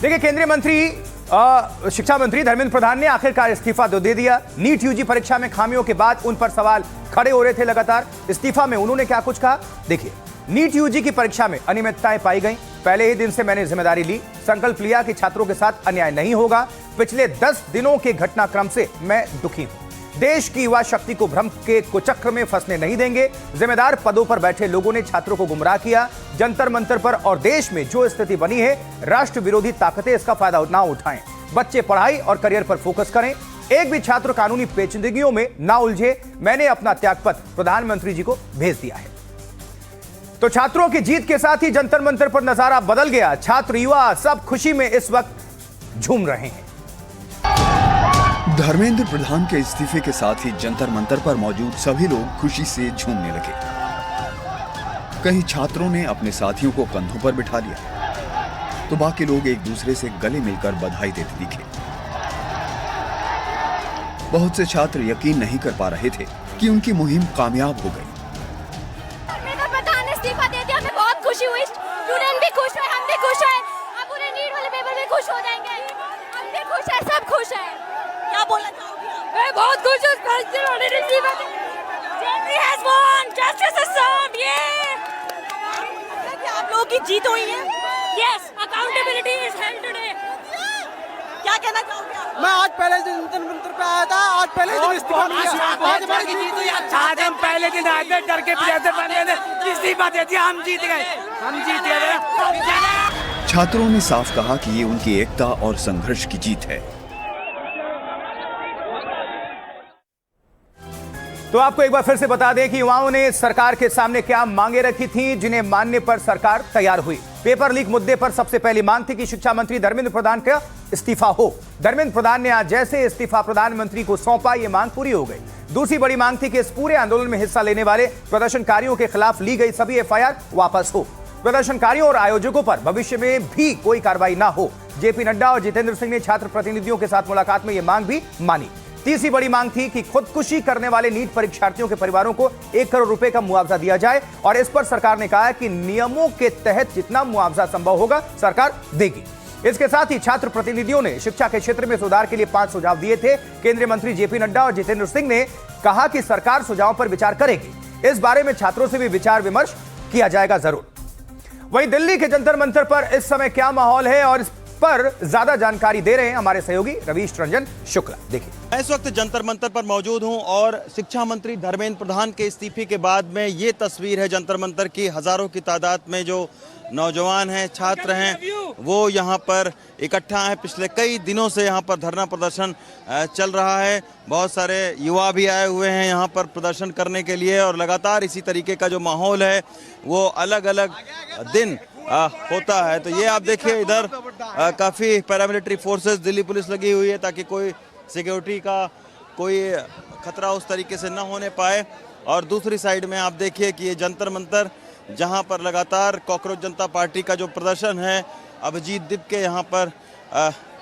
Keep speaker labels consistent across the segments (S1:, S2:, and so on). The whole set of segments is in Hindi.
S1: देखिए, केंद्रीय मंत्री शिक्षा मंत्री धर्मेंद्र प्रधान ने आखिरकार इस्तीफा तो दे दिया। नीट यूजी परीक्षा में खामियों के बाद उन पर सवाल खड़े हो रहे थे लगातार। इस्तीफा में उन्होंने क्या कुछ कहा, देखिए। नीट यूजी की परीक्षा में अनियमितताएं पाई गई। पहले ही दिन से मैंने जिम्मेदारी ली, संकल्प लिया कि छात्रों के साथ अन्याय नहीं होगा। पिछले 10 दिनों के घटनाक्रम से मैं दुखी हूं। देश की युवा शक्ति को भ्रम के कुचक्र में फंसने नहीं देंगे। जिम्मेदार पदों पर बैठे लोगों ने छात्रों को गुमराह किया। जंतर मंतर पर और देश में जो स्थिति बनी है, राष्ट्र विरोधी ताकतें इसका फायदा ना उठाएं। बच्चे पढ़ाई और करियर पर फोकस करें। एक भी छात्र कानूनी पेचीदगियों में ना उलझे। मैंने अपना त्यागपत्र प्रधानमंत्री जी को भेज दिया है। तो छात्रों की जीत के साथ ही जंतर मंतर पर नजारा बदल गया। छात्र युवा सब खुशी में इस वक्त झूम रहे हैं।
S2: धर्मेंद्र प्रधान के इस्तीफे के साथ ही जंतर मंतर पर मौजूद सभी लोग खुशी से झूमने लगे। कई छात्रों ने अपने साथियों को कंधों पर बिठा लिया, तो बाकी लोग एक दूसरे से गले मिलकर बधाई देते दिखे। बहुत से छात्र यकीन नहीं कर पा रहे थे कि उनकी मुहिम कामयाब हो गई।
S3: प्रधान ने इस्तीफा दे दिया, हमें बहुत खुशी हुई। स्टूडेंट भी खुश है, हम भी खुश हैं। अब पूरे नीट वाले पेपर में खुश हो जाएंगे। हम भी खुश हैं, सब खुश हैं। क्या बोलना चाहोगे? मैं बहुत खुश हूँ। आप लोगों की जीत हुई है। Yes, accountability is held today. क्या कहना चाहोगे आप?
S4: मैं आज पहले दिन जंतर मंतर पे आया था। आज पहले दिन इस्तीफा दिया।
S5: आज बड़ी जीत हुई। आज हम पहले दिन आए थे, डर के पीछे बने थे, इस्तीफा दे दिया, हम जीत गए। हम जीत गए।
S2: छात्रों ने साफ कहा कि ये उनकी एकता और संघर्ष की जीत है।
S1: तो आपको एक बार फिर से बता दें कि युवाओं ने सरकार के सामने क्या मांगे रखी थी, जिन्हें मानने पर सरकार तैयार हुई। पेपर लीक मुद्दे पर सबसे पहली मांग थी कि शिक्षा मंत्री धर्मेंद्र प्रधान का इस्तीफा हो। धर्मेंद्र प्रधान ने आज जैसे इस्तीफा प्रधानमंत्री को सौंपा, यह मांग पूरी हो गई। दूसरी बड़ी मांग थी कि इस पूरे आंदोलन में हिस्सा लेने वाले प्रदर्शनकारियों के खिलाफ ली गई सभी एफआईआर वापस हो। प्रदर्शनकारियों और आयोजकों पर भविष्य में भी कोई कार्रवाई ना हो। जेपी नड्डा और जितेंद्र सिंह ने छात्र प्रतिनिधियों के साथ मुलाकात में यह मांग भी मानी। तीसरी बड़ी मांग थी कि खुदकुशी करने वाले नीट परीक्षार्थियों के परिवारों को 1 करोड़ रुपए का मुआवजा दिया जाए, और इस पर सरकार ने कहा है कि नियमों के तहत जितना मुआवजा संभव होगा सरकार देगी। इसके साथ ही छात्र प्रतिनिधियों ने शिक्षा के क्षेत्र में सुधार के लिए 5 सुझाव दिए थे। केंद्रीय मंत्री जेपी नड्डा और जितेंद्र सिंह ने कहा कि सरकार सुझावों पर विचार करेगी। इस बारे में छात्रों से भी विचार विमर्श किया जाएगा जरूर। वहीं दिल्ली के जंतर मंतर पर इस समय क्या माहौल है, और इस पर ज्यादा जानकारी दे रहे हैं हमारे सहयोगी रवीश रंजन शुक्ला। देखिए,
S6: मैं इस वक्त जंतर मंतर पर मौजूद हूं और शिक्षा मंत्री धर्मेंद्र प्रधान के इस्तीफे के बाद में ये तस्वीर है जंतर मंतर की। हजारों की तादाद में जो नौजवान हैं, छात्र हैं, वो यहाँ पर इकट्ठा हैं। पिछले कई दिनों से यहाँ पर धरना प्रदर्शन चल रहा है। बहुत सारे युवा भी आए हुए हैं यहाँ पर प्रदर्शन करने के लिए, और लगातार इसी तरीके का जो माहौल है वो अलग अलग दिन होता है। तो ये आप देखिए, इधर काफ़ी पैरामिलिट्री फोर्सेस, दिल्ली पुलिस लगी हुई है ताकि कोई सिक्योरिटी का कोई खतरा उस तरीके से न होने पाए। और दूसरी साइड में आप देखिए कि ये जंतर मंतर, जहां पर लगातार कॉकरोच जनता पार्टी का जो प्रदर्शन है, अभिजीत दिपके यहाँ पर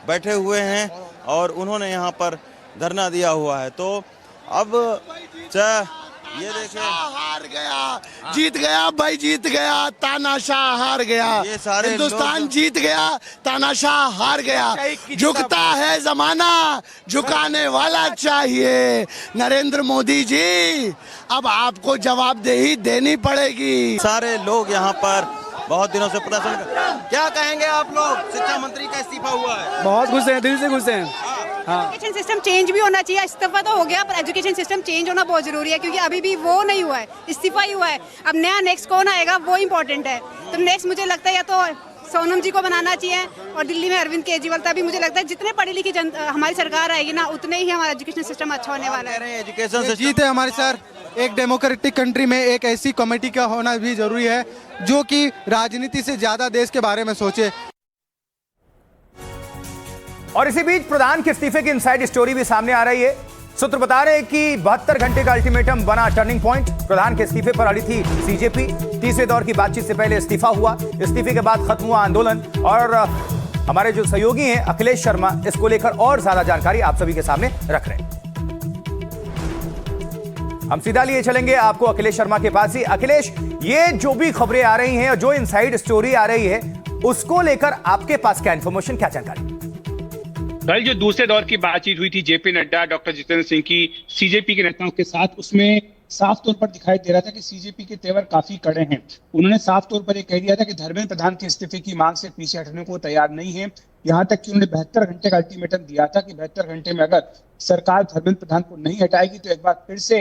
S6: बैठे हुए हैं और उन्होंने यहाँ पर धरना दिया हुआ है। तो अब ये देखिए,
S4: हार गया, जीत गया भाई, जीत गया, तानाशाह हार गया।
S6: ये सारे
S4: हिंदुस्तान जीत गया, तानाशाह हार गया। झुकता है जमाना, झुकाने वाला चाहिए। नरेंद्र मोदी जी, अब आपको जवाबदेही देनी पड़ेगी।
S6: सारे लोग यहाँ पर बहुत दिनों से प्रदर्शन क्या कहेंगे आप लोग? शिक्षा मंत्री का इस्तीफा हुआ है,
S4: बहुत खुश हैं, दिल से खुश हैं।
S3: एजुकेशन सिस्टम चेंज भी होना चाहिए। इस्तीफा तो हो गया, पर एजुकेशन सिस्टम चेंज होना बहुत जरूरी है, क्योंकि अभी भी वो नहीं हुआ है, इस्तीफा ही हुआ है। अब नया नेक्स्ट कौन आएगा वो इम्पोर्टेंट है। तो नेक्स्ट मुझे लगता है या तो सोनम जी को बनाना चाहिए, और दिल्ली में अरविंद केजरीवाल। तभी मुझे लगता है जितने पढ़ी लिखी हमारी सरकार आएगी ना, उतने ही हमारा एजुकेशन सिस्टम अच्छा होने वाला है।
S6: एजुकेशन सिस्टम
S4: जीत है हमारे सर। एक डेमोक्रेटिक कंट्री में एक ऐसी कमेटी का होना भी जरूरी है जो कि राजनीति से ज्यादा देश के बारे में सोचे।
S1: और इसी बीच प्रधान के इस्तीफे की इनसाइड स्टोरी भी सामने आ रही है। सूत्र बता रहे हैं कि 72 घंटे का अल्टीमेटम बना टर्निंग पॉइंट। प्रधान के इस्तीफे पर अड़ी थी सीजेपी। तीसरे दौर की बातचीत से पहले इस्तीफा हुआ। इस्तीफे के बाद खत्म हुआ आंदोलन। और हमारे जो सहयोगी हैं अखिलेश शर्मा, इसको लेकर और ज्यादा जानकारी आप सभी के सामने रख रहे हैं। हम सीधा लिए चलेंगे आपको अखिलेश शर्मा के पास ही। अखिलेश, ये जो भी खबरें आ रही हैं और जो इनसाइड स्टोरी आ रही है, उसको लेकर आपके पास क्या इंफॉर्मेशन, क्या जानकारी?
S7: कल जो दूसरे दौर की बातचीत हुई थी जेपी नड्डा डॉक्टर जितेंद्र सिंह की सीजेपी के नेताओं के साथ, उसमें साफ तौर पर दिखाई दे रहा था कि सीजेपी के तेवर काफी कड़े हैं। उन्होंने साफ तौर पर यह कह दिया था कि धर्मेंद्र प्रधान के इस्तीफे की मांग से पीछे हटने को तैयार नहीं है। यहां तक कि उन्होंने 72 घंटे का अल्टीमेटम दिया था कि 72 घंटे में अगर सरकार धर्मेंद्र प्रधान को नहीं हटाएगी तो एक बार फिर से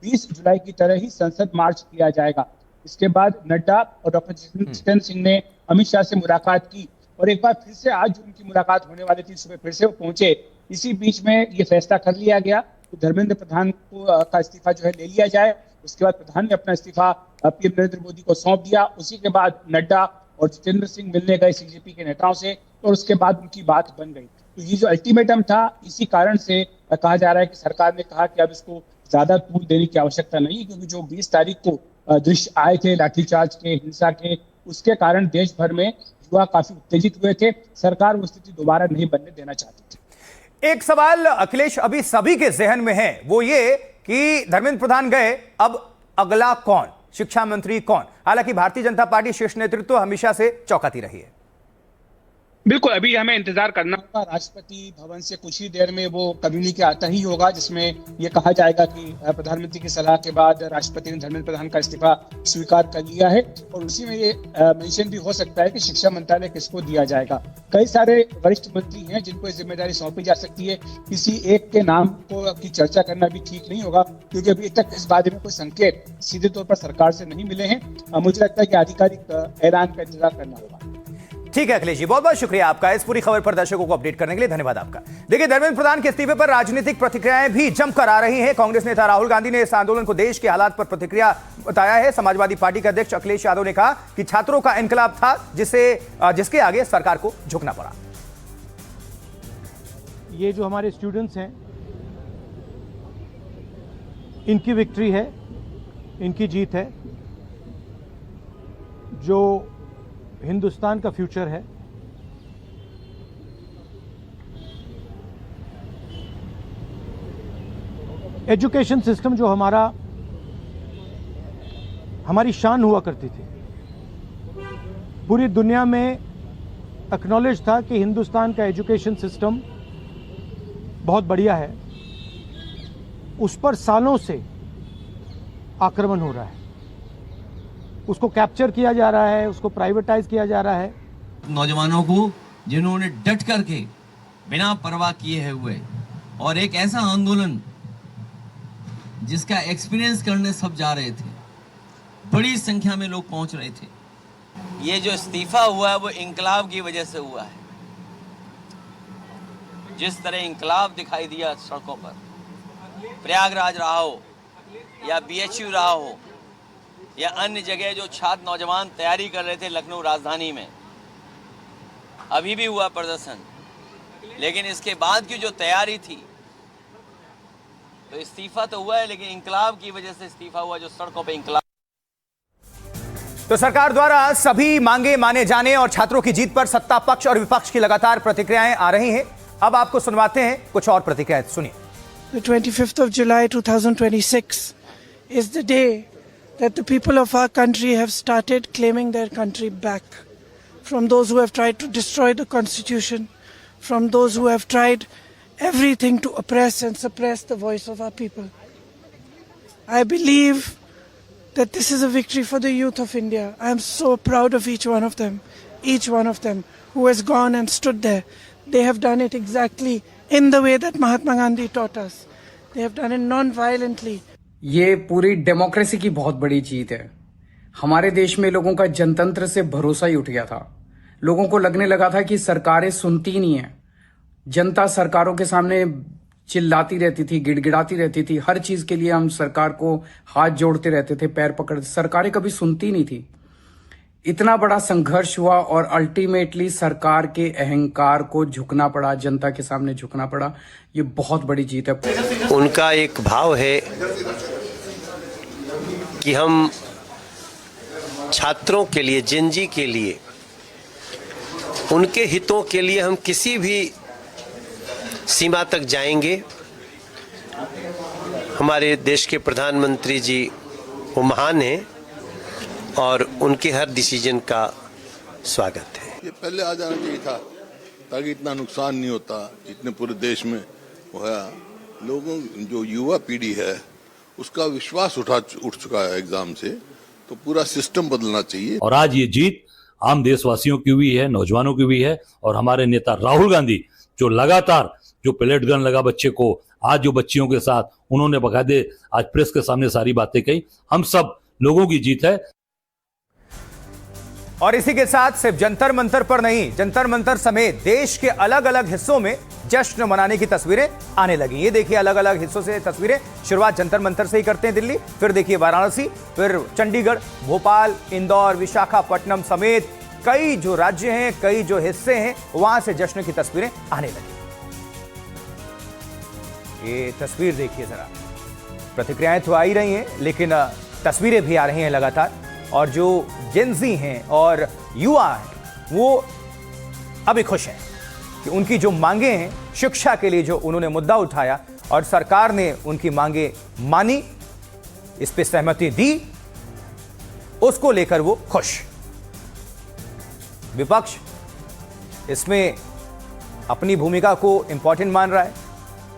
S7: 20 जुलाई की तरह ही संसद मार्च किया जाएगा। इसके बाद नड्डा और डॉक्टर जितेंद्र सिंह ने अमित शाह से मुलाकात की और एक बार फिर से आज जो उनकी मुलाकात होने वाली थी सुबह फिर से वो पहुंचे। इसी बीच में ये फैसला कर लिया गया तो धर्मेंद्र प्रधान का इस्तीफा जो है ले लिया जाए। उसके बाद प्रधान ने अपना इस्तीफा पीएम नरेंद्र मोदी को सौंप दिया। उसी के बाद नड्डा और जितेंद्र सिंह मिलने गए सीजेपी के नेताओं से और उसके बाद उनकी बात बन गई। तो ये जो अल्टीमेटम था, इसी कारण से कहा जा रहा है कि सरकार ने कहा कि अब इसको ज्यादा तूल देने की आवश्यकता नहीं, क्योंकि जो 20 तारीख को दृश्य आए थे लाठीचार्ज के, हिंसा के, उसके कारण देश भर में युवा काफी उत्तेजित हुए थे। सरकार वो स्थिति दोबारा नहीं बनने देना चाहती थी।
S1: एक सवाल अखिलेश अभी सभी के जहन में है, वो ये कि धर्मेंद्र प्रधान गए, अब अगला कौन, शिक्षा मंत्री कौन? हालांकि भारतीय जनता पार्टी शीर्ष नेतृत्व हमेशा से चौंकाती रही है।
S7: बिल्कुल, अभी हमें इंतजार करना
S5: होगा। राष्ट्रपति भवन से कुछ ही देर में वो कम्युनिके आता ही होगा जिसमें ये कहा जाएगा कि प्रधानमंत्री की सलाह के बाद राष्ट्रपति ने धर्मेंद्र प्रधान का इस्तीफा स्वीकार कर लिया है और उसी में ये मेंशन भी हो सकता है कि शिक्षा मंत्रालय किसको दिया जाएगा। कई सारे वरिष्ठ मंत्री हैं जिनको ये जिम्मेदारी सौंपी जा सकती है। किसी एक के नाम की चर्चा करना भी ठीक नहीं होगा, क्योंकि अभी तक इस बारे में कोई संकेत सीधे तौर पर सरकार से नहीं मिले हैं। मुझे लगता है कि आधिकारिक ऐलान का इंतजार करना होगा।
S1: ठीक है अखिलेश जी, बहुत बहुत शुक्रिया आपका इस पूरी खबर पर दर्शकों को अपडेट करने के लिए, धन्यवाद आपका। देखिए, धर्मेंद्र प्रधान के इस्तीफे पर राजनीतिक प्रतिक्रियाएं भी जमकर आ रही हैं। कांग्रेस नेता राहुल गांधी ने इस आंदोलन को देश के हालात पर प्रतिक्रिया बताया है। समाजवादी पार्टी के अध्यक्ष अखिलेश यादव ने कहा कि छात्रों का इनकलाब था जिसके आगे सरकार को झुकना पड़ा।
S8: ये जो हमारे स्टूडेंट्स हैं, इनकी विक्ट्री है, इनकी जीत है। जो हिंदुस्तान का फ्यूचर है, एजुकेशन सिस्टम जो हमारी शान हुआ करती थी, पूरी दुनिया में एक्नॉलेज था कि हिंदुस्तान का एजुकेशन सिस्टम बहुत बढ़िया है। उस पर सालों से आक्रमण हो रहा है, उसको कैप्चर किया जा रहा है, उसको प्राइवेटाइज किया जा रहा है।
S9: नौजवानों को जिन्होंने डट करके बिना परवाह किए हुए और एक ऐसा आंदोलन जिसका एक्सपीरियंस करने सब जा रहे थे, बड़ी संख्या में लोग पहुंच रहे थे।
S10: ये जो इस्तीफा हुआ है वो इंकलाब की वजह से हुआ है। जिस तरह इंकलाब दिखाई दिया सड़कों पर, प्रयागराज रहा हो या बीएचयू रहा हो या अन्य जगह जो छात्र नौजवान तैयारी कर रहे थे लखनऊ राजधानी में, अभी भी हुआ प्रदर्शन, लेकिन इसके बाद की जो तैयारी थी, तो इस्तीफा तो हुआ है लेकिन इंकलाब की वजह से इस्तीफा हुआ, जो सड़कों पे इंकलाब।
S1: तो सरकार द्वारा सभी मांगे माने जाने और छात्रों की जीत पर सत्ता पक्ष और विपक्ष की लगातार प्रतिक्रियाएं आ रही हैं। अब आपको सुनवाते हैं कुछ और प्रतिक्रियाएं, सुनिए।
S11: The 25th of July 2026 is the day that the people of our country have started claiming their country back from those who have tried to destroy the constitution, from those who have tried everything to oppress and suppress the voice of our people. I believe that this is a victory for the youth of India. I am so proud of each one of them who has gone and stood there. They have done it exactly in the way that Mahatma Gandhi taught us. They have done it non-violently.
S12: ये पूरी डेमोक्रेसी की बहुत बड़ी जीत है। हमारे देश में लोगों का जनतंत्र से भरोसा ही उठ गया था। लोगों को लगने लगा था कि सरकारें सुनती नहीं है। जनता सरकारों के सामने चिल्लाती रहती थी, गिड़गिड़ाती रहती थी। हर चीज के लिए हम सरकार को हाथ जोड़ते रहते थे, पैर पकड़ते। सरकारें कभी सुनती नहीं थी। इतना बड़ा संघर्ष हुआ और अल्टीमेटली सरकार के अहंकार को झुकना पड़ा, जनता के सामने झुकना पड़ा। ये बहुत बड़ी जीत है।
S13: उनका एक भाव है कि हम छात्रों के लिए, जेनजी के लिए, उनके हितों के लिए हम किसी भी सीमा तक जाएंगे। हमारे देश के प्रधानमंत्री जी वो महान हैं और उनके हर डिसीजन का स्वागत है।
S14: ये पहले आ जाना चाहिए था ताकि इतना नुकसान नहीं होता जितने पूरे देश में हुआ। लोगों जो युवा पीढ़ी है उसका विश्वास उठ चुका है एग्जाम से, तो पूरा सिस्टम बदलना चाहिए।
S15: और आज ये जीत आम देशवासियों की भी है, नौजवानों की भी है। और हमारे नेता राहुल गांधी जो लगातार जो पेलेट गन लगा बच्चे को, आज जो बच्चियों के साथ उन्होंने बकायदे आज प्रेस के सामने सारी बातें कही, हम सब लोगों की जीत है।
S1: और इसी के साथ सिर्फ जंतर मंतर पर नहीं, जंतर मंतर समेत देश के अलग अलग हिस्सों में जश्न मनाने की तस्वीरें आने लगी। ये देखिए अलग अलग हिस्सों से तस्वीरें। शुरुआत जंतर मंतर से ही करते हैं दिल्ली, फिर देखिए वाराणसी, फिर चंडीगढ़, भोपाल, इंदौर, विशाखापट्टनम समेत कई जो राज्य हैं, कई जो हिस्से हैं, वहां से जश्न की तस्वीरें आने लगी। ये तस्वीर देखिए जरा, प्रतिक्रियाएं तो आ ही रही हैं लेकिन तस्वीरें भी आ रही हैं लगातार। और जो जेनजी हैं और युवा हैं वो अभी खुश हैं कि उनकी जो मांगे हैं, शिक्षा के लिए जो उन्होंने मुद्दा उठाया और सरकार ने उनकी मांगे मानी, इस पे सहमति दी, उसको लेकर वो खुश। विपक्ष इसमें अपनी भूमिका को इंपॉर्टेंट मान रहा है।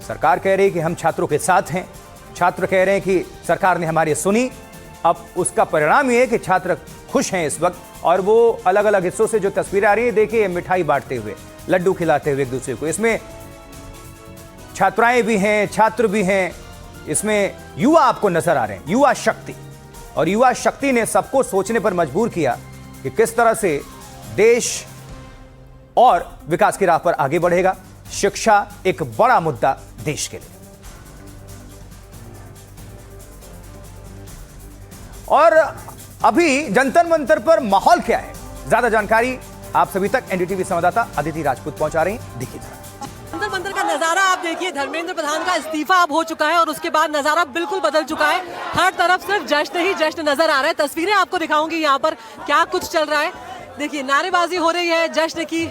S1: सरकार कह रही है कि हम छात्रों के साथ हैं, छात्र कह रहे हैं कि सरकार ने हमारी सुनी। अब उसका परिणाम ये है कि छात्र खुश हैं इस वक्त। और वो अलग अलग हिस्सों से जो तस्वीरें आ रही हैं, देखिए मिठाई बांटते हुए, लड्डू खिलाते हुए एक दूसरे को। इसमें छात्राएं भी हैं, छात्र भी हैं, इसमें युवा आपको नजर आ रहे हैं, युवा शक्ति। और युवा शक्ति ने सबको सोचने पर मजबूर किया कि किस तरह से देश और विकास की राह पर आगे बढ़ेगा। शिक्षा एक बड़ा मुद्दा देश के लिए। और अभी जंतर मंतर पर माहौल क्या है, ज्यादा जानकारी आप सभी तक एनडीटीवी संवाददाता अदिति राजपूत पहुंचा रही हैं। देखिए
S16: जंतर मंतर का नजारा आप देखिए। धर्मेंद्र प्रधान का इस्तीफा अब हो चुका है और उसके बाद नजारा बिल्कुल बदल चुका है। हर तरफ सिर्फ जश्न ही जश्न नजर आ रहा है। तस्वीरें आपको दिखाऊंगी यहाँ पर क्या कुछ चल रहा है। देखिए नारेबाजी हो रही है जश्न की।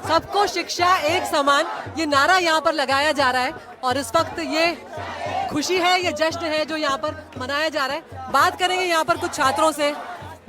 S16: सबको शिक्षा एक समान, ये नारा यहाँ पर लगाया जा रहा है। और इस वक्त ये खुशी है, ये जश्न है जो यहाँ पर मनाया जा रहा है। बात करेंगे यहाँ पर कुछ छात्रों से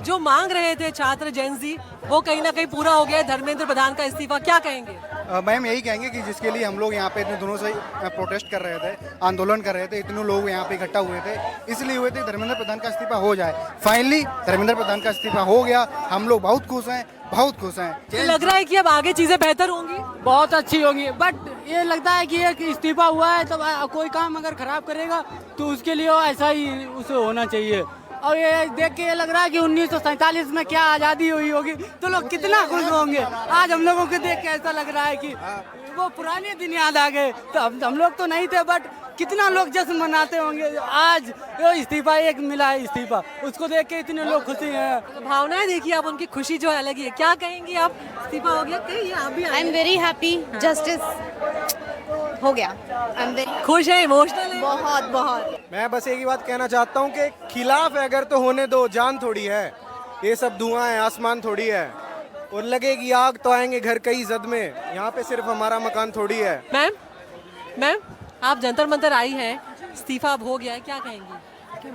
S16: जो मांग रहे थे, छात्र जेनजी, वो कहीं ना कहीं पूरा हो गया है। धर्मेंद्र प्रधान का इस्तीफा, क्या कहेंगे?
S17: मैम यही कहेंगे कि जिसके लिए हम लोग यहाँ पे इतने दिनों से प्रोटेस्ट कर रहे थे, आंदोलन कर रहे थे, इतने लोग यहाँ पे इकट्ठा हुए थे, इसलिए हुए थे धर्मेंद्र प्रधान का इस्तीफा हो जाए। फाइनली धर्मेंद्र प्रधान का इस्तीफा हो गया। हम लोग बहुत खुश हैं, बहुत खुश हैं।
S16: तो लग रहा है कि अब आगे चीजें बेहतर होंगी,
S18: बहुत अच्छी होंगी। बट ये लगता है कि एक इस्तीफा हुआ है तो कोई काम अगर खराब करेगा तो उसके लिए ऐसा ही उसे होना चाहिए। और ये देख के ये लग रहा है कि 1947 में क्या आज़ादी हुई होगी तो लोग कितना खुश होंगे। आज हम लोगों को देख के ऐसा लग रहा है कि वो पुराने दिन याद आ गए। तो हम लोग तो नहीं थे, बट कितना लोग जश्न मनाते होंगे। आज जो इस्तीफा एक मिला है, इस्तीफा, उसको देख के इतने लोग खुशी हैं।
S16: भावनाएं देखिए आप, उनकी खुशी जो है अलग ही है। क्या कहेंगी आप? इस्तीफा हो गया, कहीं आप भी?
S3: I am very happy, justice हो गया। आई एम वेरी
S16: खुश है, इमोशनल है,
S3: बहुत बहुत।
S17: मैं बस एक ही बात कहना चाहता हूँ कि खिलाफ है अगर तो होने दो, जान थोड़ी है, ये सब धुआं है, आसमान थोड़ी है। और लगेगी आग तो आएंगे घर कई जद में, यहाँ पे सिर्फ हमारा मकान थोड़ी है।
S16: मैम आप जंतर मंतर आई है, इस्तीफा अब हो गया है, क्या कहेंगी?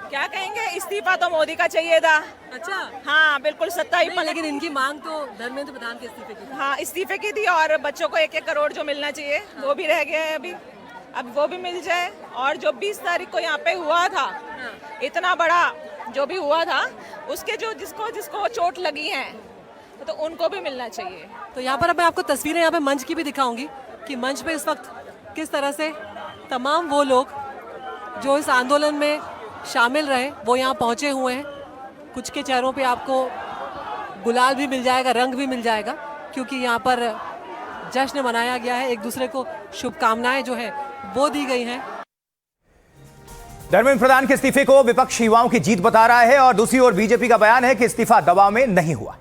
S19: क्या कहेंगे, इस्तीफा तो मोदी का चाहिए था।
S16: अच्छा,
S19: हाँ बिल्कुल, सत्ता ही पलट।
S16: लेकिन इनकी मांग तो धर्मेंद्र प्रधान के इस्तीफे की थी।
S19: हाँ इस्तीफे की थी, और बच्चों को 1-1 करोड़ जो मिलना चाहिए वो भी रह गया है अभी। अब वो भी मिल जाए। और जो 20 तारीख को यहाँ पे हुआ था, इतना बड़ा जो भी हुआ था, उसके जो जिसको चोट लगी है तो उनको भी मिलना चाहिए।
S16: तो यहाँ पर मैं आपको तस्वीरें यहाँ पे मंच की भी दिखाऊंगी कि मंच पे इस वक्त किस तरह से तमाम वो लोग जो इस आंदोलन में शामिल रहे वो यहाँ पहुँचे हुए हैं। कुछ के चेहरों पे आपको गुलाल भी मिल जाएगा, रंग भी मिल जाएगा, क्योंकि यहाँ पर जश्न मनाया गया है। एक दूसरे को शुभकामनाएं जो है वो दी गई हैं।
S1: धर्मेंद्र प्रधान के इस्तीफे को विपक्ष युवाओं की जीत बता रहा है और दूसरी ओर बीजेपी का बयान है कि इस्तीफा दबाव में नहीं हुआ।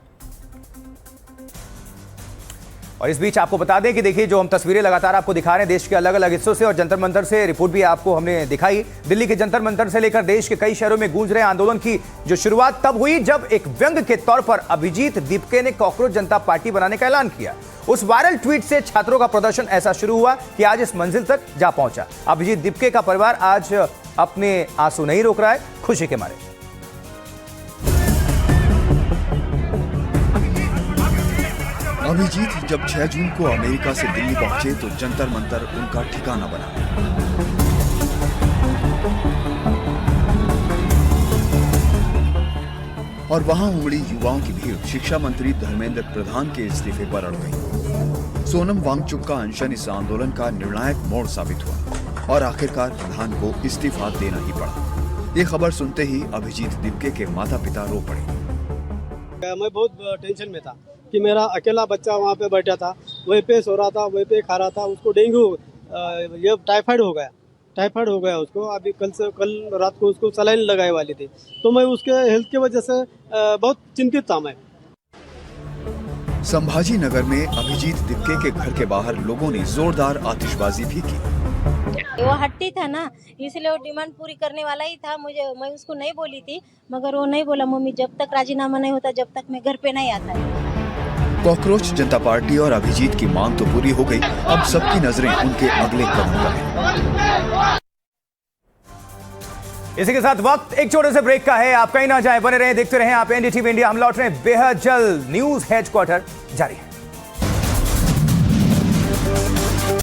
S1: और इस बीच आपको बता दें कि देखिए जो हम तस्वीरें लगातार आपको दिखा रहे हैं देश के अलग अलग हिस्सों से और जंतर मंतर से, रिपोर्ट भी आपको हमने दिखाई। दिल्ली के जंतर मंतर से लेकर देश के कई शहरों में गूंज रहे आंदोलन की जो शुरुआत तब हुई जब एक व्यंग के तौर पर अभिजीत दीपके ने कॉकरोच जनता पार्टी बनाने का ऐलान किया। उस वायरल ट्वीट से छात्रों का प्रदर्शन ऐसा शुरू हुआ कि आज इस मंजिल तक जा पहुंचा। अभिजीत दीपके का परिवार आज अपने आंसू नहीं रोक रहा है खुशी के मारे।
S2: अभिजीत जब 6 जून को अमेरिका से दिल्ली पहुंचे तो जंतर मंतर उनका ठिकाना बना। और वहां उमड़ी युवाओं की भीड़ शिक्षा मंत्री धर्मेंद्र प्रधान के इस्तीफे पर अड़ गई। सोनम वांगचुक का अनशन इस आंदोलन का निर्णायक मोड़ साबित हुआ और आखिरकार प्रधान को इस्तीफा देना ही पड़ा। ये खबर सुनते ही अभिजीत दिपके के माता पिता रो पड़े।
S20: मैं बहुत टेंशन में था कि मेरा अकेला बच्चा वहाँ पे बैठा था, वहीं पे सो रहा था, वहीं पे खा रहा था, उसको डेंगू ये टाइफाइड हो गया उसको। अभी कल रात को उसको सलाइन लगाए वाली थी, तो मैं उसके हेल्थ की वजह से बहुत चिंतित था मैं।
S2: संभाजी नगर में अभिजीत दिपके के घर के बाहर लोगों ने जोरदार आतिशबाजी भी की।
S21: वो हट्टी था ना, इसलिए वो डिमांड पूरी करने वाला ही था। मैं उसको नहीं बोली थी, मगर वो नहीं बोला मम्मी जब तक राजीनामा नहीं होता जब तक मैं घर पे नहीं आता है।
S2: कॉकरोच जनता पार्टी और अभिजीत की मांग तो पूरी हो गई, अब सबकी नजरें उनके अगले कदम पर हैं।
S1: इसी के साथ वक्त एक छोटे से ब्रेक का है। आप कहीं ना जाएं, बने रहें, देखते रहें आप एनडीटीवी इंडिया। हम लौट रहे हैं बेहद जल्द। न्यूज हेडक्वार्टर जारी है।